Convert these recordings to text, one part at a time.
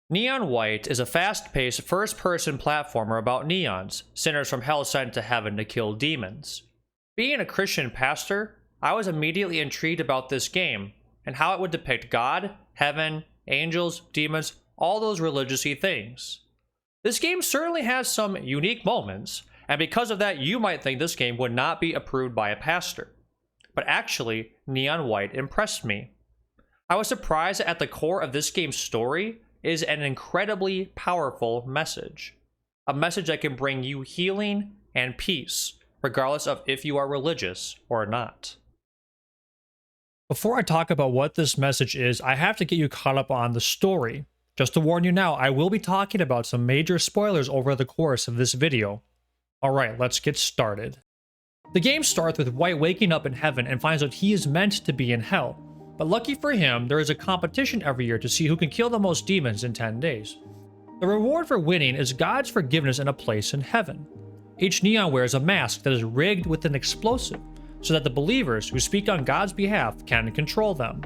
Neon White is a fast-paced first-person platformer about neons, sinners from hell sent to heaven to kill demons. Being a Christian pastor, I was immediately intrigued about this game, and how it would depict God, heaven, angels, demons, all those religious-y things. This game certainly has some unique moments, and because of that you might think this game would not be approved by a pastor. But actually, Neon White impressed me. I was surprised that at the core of this game's story is an incredibly powerful message. A message that can bring you healing and peace, regardless of if you are religious or not. Before I talk about what this message is, I have to get you caught up on the story. Just to warn you now, I will be talking about some major spoilers over the course of this video. Alright, let's get started. The game starts with White waking up in heaven and finds out he is meant to be in hell. But lucky for him, there is a competition every year to see who can kill the most demons in 10 days. The reward for winning is God's forgiveness and a place in heaven. Each neon wears a mask that is rigged with an explosive, so that the believers who speak on God's behalf can control them.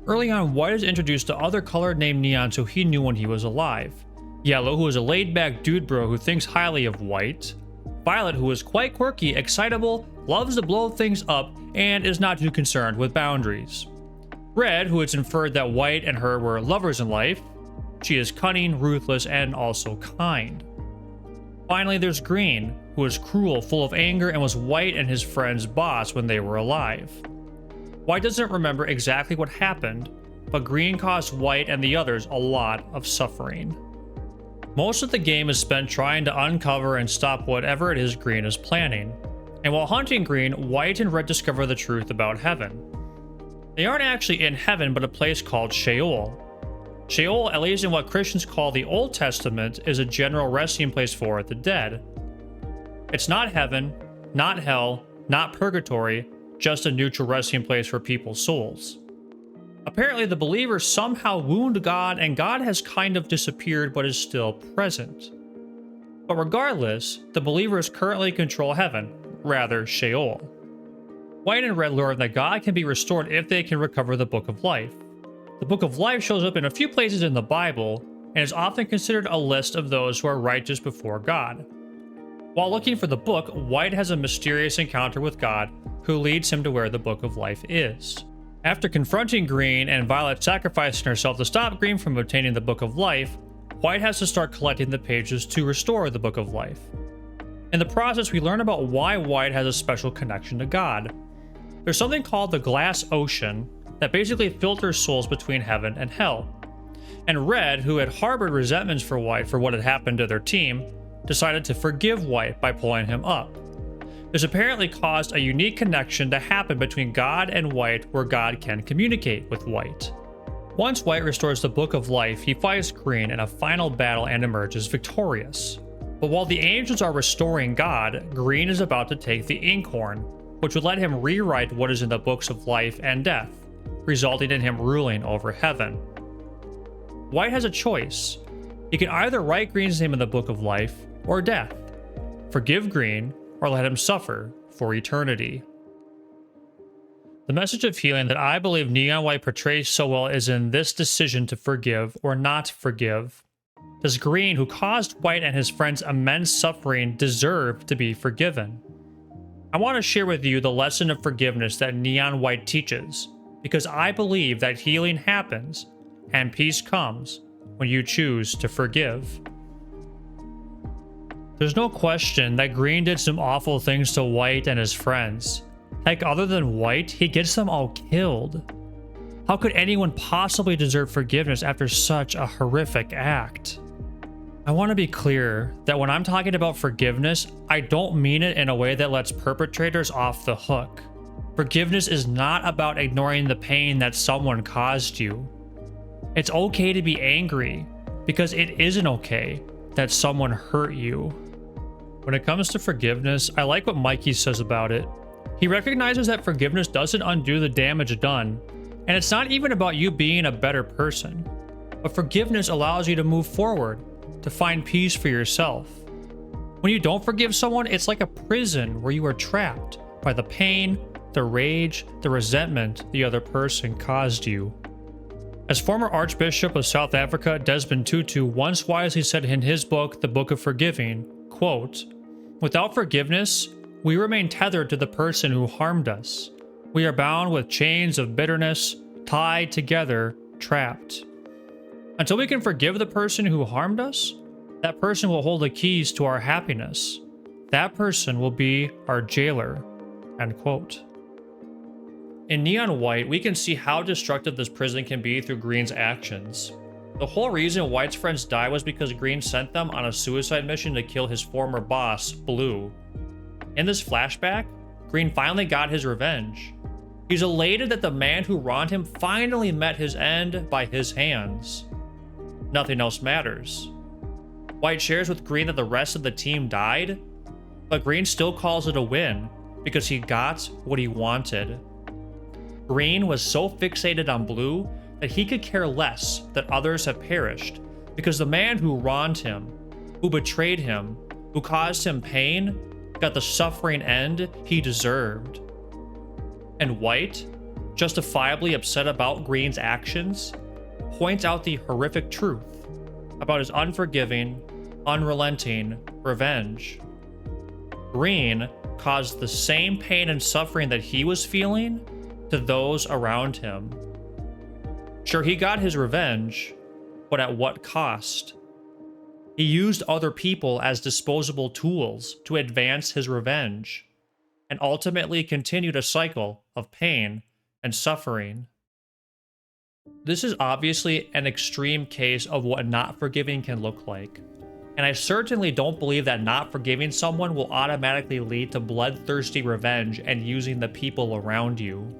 Early on, White is introduced to other colored named neons who he knew when he was alive. Yellow, who is a laid-back dude bro who thinks highly of White. Violet, who is quite quirky, excitable, loves to blow things up, and is not too concerned with boundaries. Red, who it's inferred that White and her were lovers in life. She is cunning, ruthless, and also kind. Finally, there's Green, who is cruel, full of anger, and was White and his friend's boss when they were alive. White doesn't remember exactly what happened, but Green caused White and the others a lot of suffering. Most of the game is spent trying to uncover and stop whatever it is Green is planning. And while hunting Green, White and Red discover the truth about heaven. They aren't actually in heaven, but a place called Sheol. Sheol, at least in what Christians call the Old Testament, is a general resting place for the dead. It's not heaven, not hell, not purgatory, just a neutral resting place for people's souls. Apparently, the believers somehow wound God, and God has kind of disappeared but is still present. But regardless, the believers currently control heaven, rather Sheol. White and Red learn that God can be restored if they can recover the Book of Life. The Book of Life shows up in a few places in the Bible, and is often considered a list of those who are righteous before God. While looking for the book, White has a mysterious encounter with God, who leads him to where the Book of Life is. After confronting Green and Violet sacrificing herself to stop Green from obtaining the Book of Life, White has to start collecting the pages to restore the Book of Life. In the process, we learn about why White has a special connection to God. There's something called the Glass Ocean that basically filters souls between heaven and hell. And Red, who had harbored resentments for White for what had happened to their team, decided to forgive White by pulling him up. This apparently caused a unique connection to happen between God and White, where God can communicate with White. Once White restores the Book of Life, he fights Green in a final battle and emerges victorious. But while the angels are restoring God, Green is about to take the Inkhorn, which would let him rewrite what is in the books of life and death, resulting in him ruling over heaven. White has a choice. He can either write Green's name in the Book of Life or death, forgive Green, or let him suffer for eternity. The message of healing that I believe Neon White portrays so well is in this decision to forgive or not forgive. Does Green, who caused White and his friends immense suffering, deserve to be forgiven? I want to share with you the lesson of forgiveness that Neon White teaches, because I believe that healing happens and peace comes when you choose to forgive. There's no question that Green did some awful things to White and his friends. Heck, other than White, he gets them all killed. How could anyone possibly deserve forgiveness after such a horrific act? I want to be clear that when I'm talking about forgiveness, I don't mean it in a way that lets perpetrators off the hook. Forgiveness is not about ignoring the pain that someone caused you. It's okay to be angry, because it isn't okay that someone hurt you. When it comes to forgiveness, I like what Mikey says about it. He recognizes that forgiveness doesn't undo the damage done, and it's not even about you being a better person. But forgiveness allows you to move forward, to find peace for yourself. When you don't forgive someone, it's like a prison where you are trapped by the pain, the rage, the resentment the other person caused you. As former Archbishop of South Africa Desmond Tutu once wisely said in his book, The Book of Forgiving, quote, "Without forgiveness, we remain tethered to the person who harmed us. We are bound with chains of bitterness, tied together, trapped. Until we can forgive the person who harmed us, that person will hold the keys to our happiness. That person will be our jailer." End quote. In Neon White, we can see how destructive this prison can be through Green's actions. The whole reason White's friends died was because Green sent them on a suicide mission to kill his former boss, Blue. In this flashback, Green finally got his revenge. He's elated that the man who wronged him finally met his end by his hands. Nothing else matters. White shares with Green that the rest of the team died, but Green still calls it a win because he got what he wanted. Green was so fixated on Blue that he could care less that others have perished because the man who wronged him, who betrayed him, who caused him pain, got the suffering end he deserved. And White, justifiably upset about Green's actions, points out the horrific truth about his unforgiving, unrelenting revenge. Green caused the same pain and suffering that he was feeling to those around him. Sure, he got his revenge, but at what cost? He used other people as disposable tools to advance his revenge, and ultimately continued a cycle of pain and suffering. This is obviously an extreme case of what not forgiving can look like, and I certainly don't believe that not forgiving someone will automatically lead to bloodthirsty revenge and using the people around you.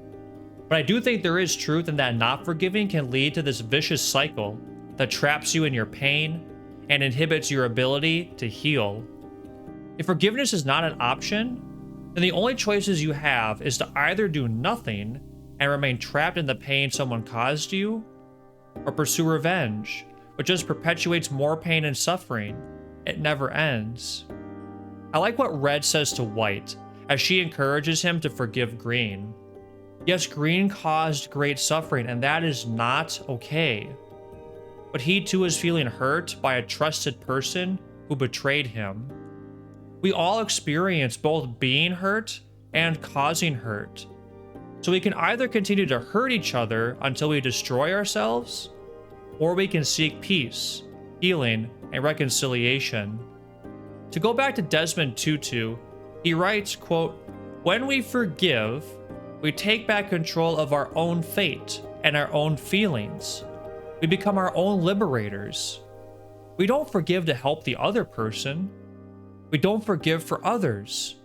But I do think there is truth in that not forgiving can lead to this vicious cycle that traps you in your pain and inhibits your ability to heal. If forgiveness is not an option, then the only choices you have is to either do nothing and remain trapped in the pain someone caused you, or pursue revenge, which just perpetuates more pain and suffering. It never ends. I like what Red says to White as she encourages him to forgive Green. Yes, Green caused great suffering, and that is not okay. But he too is feeling hurt by a trusted person who betrayed him. We all experience both being hurt and causing hurt. So we can either continue to hurt each other until we destroy ourselves, or we can seek peace, healing, and reconciliation. To go back to Desmond Tutu, he writes, quote, "When we forgive, we take back control of our own fate and our own feelings. We become our own liberators. We don't forgive to help the other person. We don't forgive for others.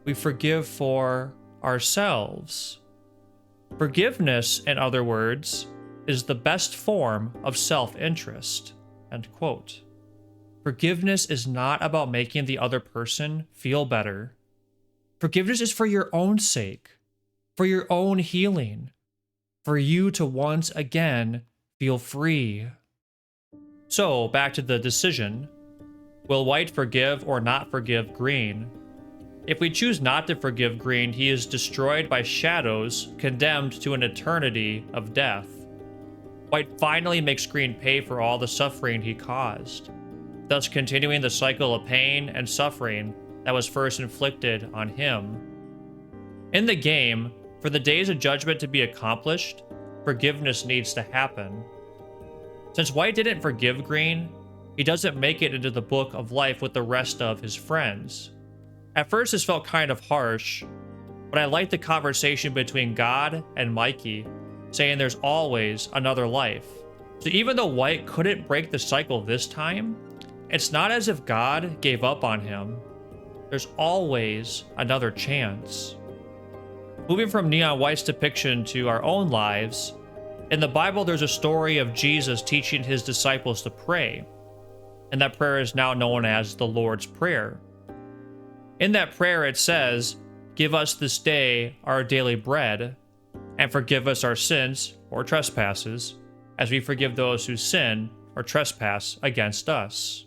We forgive for ourselves." Forgiveness, in other words, is the best form of self-interest. End quote. Forgiveness is not about making the other person feel better. Forgiveness is for your own sake, for your own healing, for you to once again feel free. So, back to the decision. Will White forgive or not forgive Green? If we choose not to forgive Green, he is destroyed by shadows, condemned to an eternity of death. White finally makes Green pay for all the suffering he caused, thus continuing the cycle of pain and suffering that was first inflicted on him. In the game, for the days of judgment to be accomplished, forgiveness needs to happen. Since White didn't forgive Green, he doesn't make it into the book of life with the rest of his friends. At first, this felt kind of harsh, but I liked the conversation between God and Mikey, saying there's always another life. So even though White couldn't break the cycle this time, it's not as if God gave up on him. There's always another chance. Moving from Neon White's depiction to our own lives, in the Bible there's a story of Jesus teaching his disciples to pray, and that prayer is now known as the Lord's Prayer. In that prayer it says, "Give us this day our daily bread, and forgive us our sins or trespasses, as we forgive those who sin or trespass against us."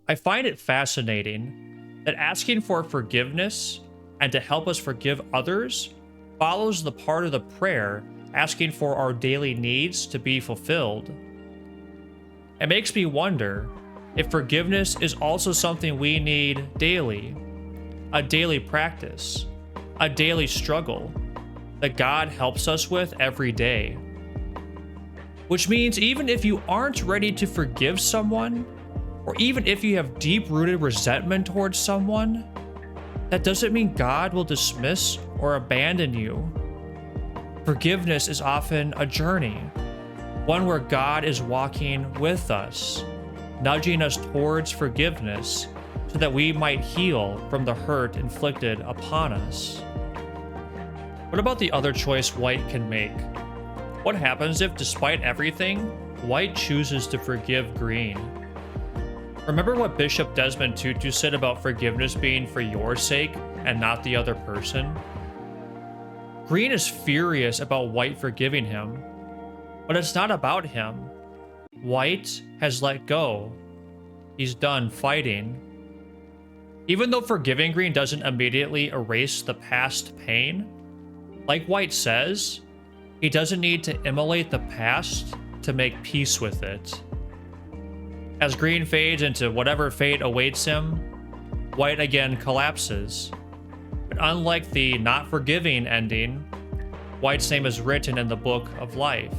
I find it fascinating that asking for forgiveness and to help us forgive others follows the part of the prayer asking for our daily needs to be fulfilled. It makes me wonder if forgiveness is also something we need daily, a daily practice, a daily struggle that God helps us with every day. Which means even if you aren't ready to forgive someone, or even if you have deep-rooted resentment towards someone, that doesn't mean God will dismiss or abandon you. Forgiveness is often a journey, one where God is walking with us, nudging us towards forgiveness so that we might heal from the hurt inflicted upon us. What about the other choice White can make? What happens if, despite everything, White chooses to forgive Green? Remember what Bishop Desmond Tutu said about forgiveness being for your sake and not the other person? Green is furious about White forgiving him, but it's not about him. White has let go. He's done fighting. Even though forgiving Green doesn't immediately erase the past pain, like White says, he doesn't need to immolate the past to make peace with it. As Green fades into whatever fate awaits him, White again collapses. But unlike the not forgiving ending, White's name is written in the Book of Life.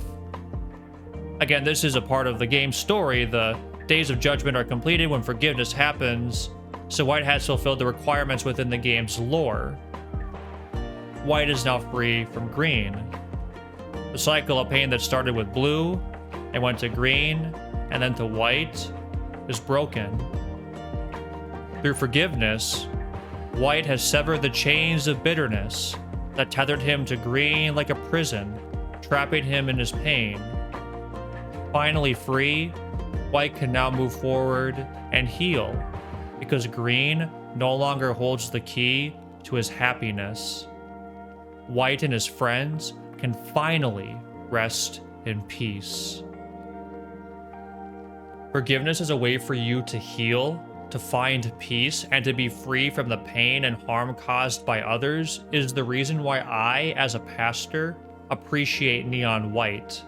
Again, this is a part of the game's story. The days of judgment are completed when forgiveness happens, so White has fulfilled the requirements within the game's lore. White is now free from Green. The cycle of pain that started with Blue and went to Green and then to White is broken. Through forgiveness, White has severed the chains of bitterness that tethered him to Green like a prison, trapping him in his pain. Finally free, White can now move forward and heal, because Green no longer holds the key to his happiness. White and his friends can finally rest in peace. Forgiveness is a way for you to heal, to find peace, and to be free from the pain and harm caused by others is the reason why I, as a pastor, appreciate Neon White.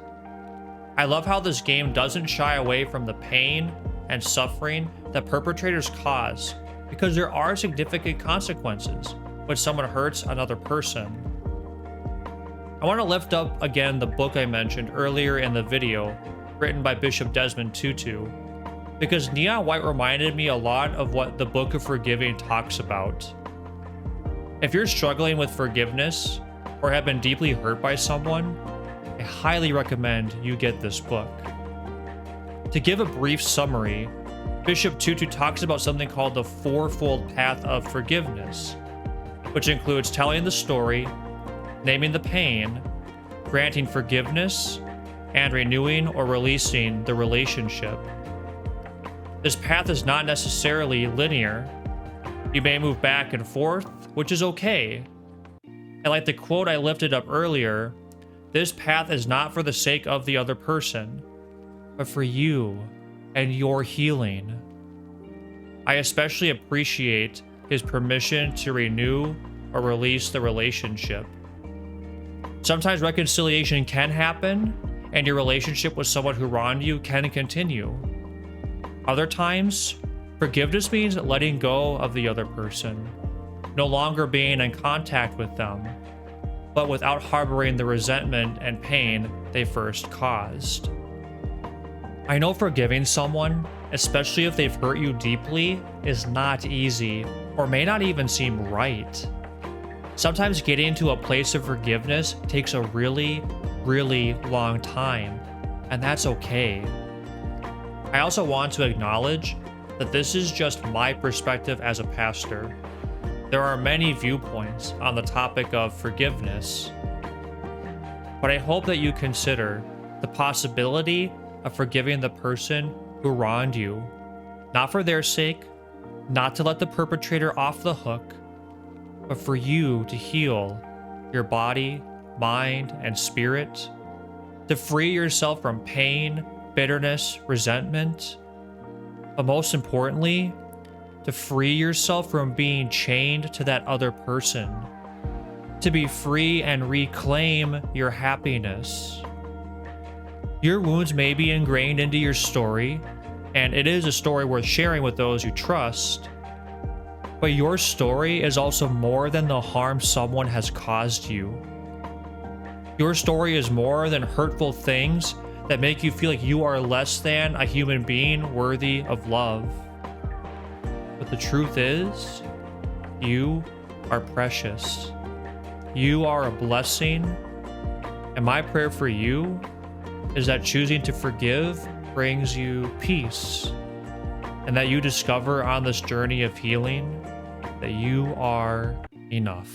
I love how this game doesn't shy away from the pain and suffering that perpetrators cause, because there are significant consequences when someone hurts another person. I want to lift up again the book I mentioned earlier in the video, written by Bishop Desmond Tutu, because Neon White reminded me a lot of what the Book of Forgiving talks about. If you're struggling with forgiveness or have been deeply hurt by someone, I highly recommend you get this book. To give a brief summary, Bishop Tutu talks about something called the fourfold path of forgiveness, which includes telling the story, naming the pain, granting forgiveness, and renewing or releasing the relationship. This path is not necessarily linear. You may move back and forth, which is okay. And like the quote I lifted up earlier, this path is not for the sake of the other person, but for you and your healing. I especially appreciate his permission to renew or release the relationship. Sometimes reconciliation can happen, and your relationship with someone who wronged you can continue. Other times, forgiveness means letting go of the other person, no longer being in contact with them, but without harboring the resentment and pain they first caused. I know forgiving someone, especially if they've hurt you deeply, is not easy, or may not even seem right. Sometimes getting to a place of forgiveness takes a really, really long time, and that's okay. I also want to acknowledge that this is just my perspective as a pastor. There are many viewpoints on the topic of forgiveness, but I hope that you consider the possibility of forgiving the person who wronged you, not for their sake, not to let the perpetrator off the hook, but for you to heal your body, mind, and spirit, to free yourself from pain, bitterness, resentment, but most importantly, to free yourself from being chained to that other person. to be free and reclaim your happiness. Your wounds may be ingrained into your story, and it is a story worth sharing with those you trust. But your story is also more than the harm someone has caused you. Your story is more than hurtful things that make you feel like you are less than a human being worthy of love. But the truth is, you are precious. You are a blessing. And my prayer for you is that choosing to forgive brings you peace, and that you discover on this journey of healing that you are enough.